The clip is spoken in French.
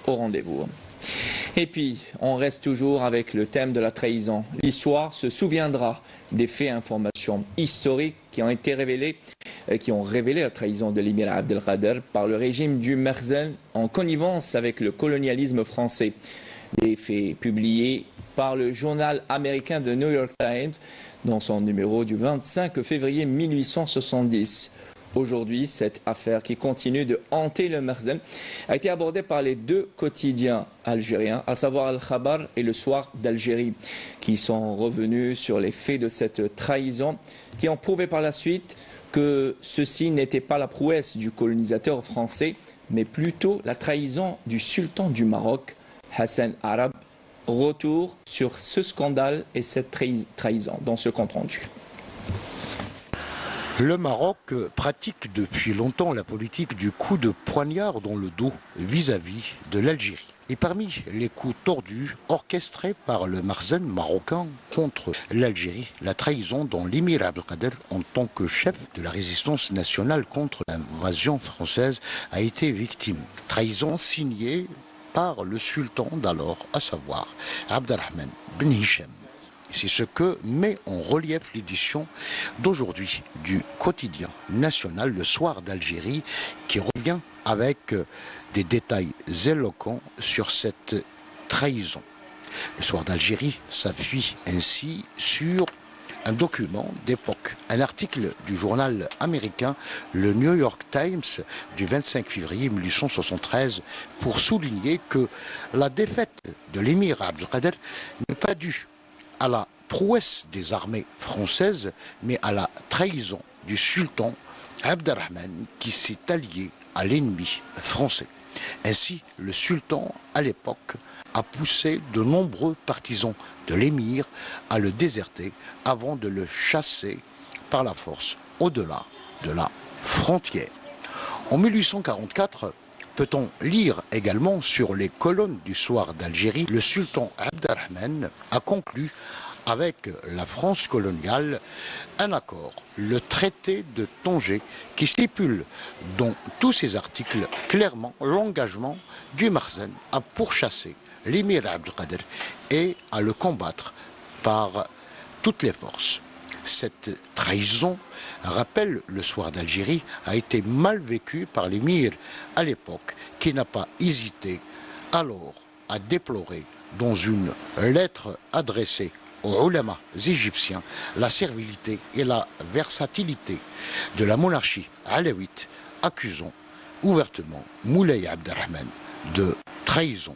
au rendez-vous. Et puis, on reste toujours avec le thème de la trahison. L'histoire se souviendra des faits et informations historiques qui ont été révélés, qui ont révélé la trahison de l'émir Abdelkader par le régime du Merzem en connivence avec le colonialisme français. Des faits publiés par le journal américain The New York Times dans son numéro du 25 février 1870. Aujourd'hui, cette affaire qui continue de hanter le Merzem a été abordée par les deux quotidiens algériens, à savoir Al-Khabar et Le Soir d'Algérie, qui sont revenus sur les faits de cette trahison, qui ont prouvé par la suite que ceci n'était pas la prouesse du colonisateur français, mais plutôt la trahison du sultan du Maroc, Hassan Arab. Retour sur ce scandale et cette trahison dans ce compte-rendu. Le Maroc pratique depuis longtemps la politique du coup de poignard dans le dos vis-à-vis de l'Algérie. Et parmi les coups tordus orchestrés par le Merzem marocain contre l'Algérie, la trahison dont l'émir Abdelkader, en tant que chef de la résistance nationale contre l'invasion française, a été victime. Trahison signée par le sultan d'alors, à savoir Abderrahman Ben Hicham. C'est ce que met en relief l'édition d'aujourd'hui du quotidien national Le Soir d'Algérie, qui revient avec des détails éloquents sur cette trahison. Le Soir d'Algérie s'appuie ainsi sur un document d'époque, un article du journal américain le New York Times du 25 février 1873 pour souligner que la défaite de l'émir Abdelkader n'est pas due à la prouesse des armées françaises, mais à la trahison du sultan Abderrahman qui s'est allié à l'ennemi français. Ainsi, le sultan, à l'époque, a poussé de nombreux partisans de l'émir à le déserter avant de le chasser par la force au-delà de la frontière. En 1844, peut-on lire également sur les colonnes du Soir d'Algérie, le sultan Abderrahman a conclu avec la France coloniale un accord, le traité de Tanger, qui stipule dans tous ses articles clairement l'engagement du Merzem à pourchasser l'émir Abdelkader et à le combattre par toutes les forces. Cette trahison, rappelle le Soir d'Algérie, a été mal vécue par l'émir à l'époque, qui n'a pas hésité alors à déplorer dans une lettre adressée aux ulama égyptiens la servilité et la versatilité de la monarchie alaouite, accusant ouvertement Moulay Abderrahman de trahison.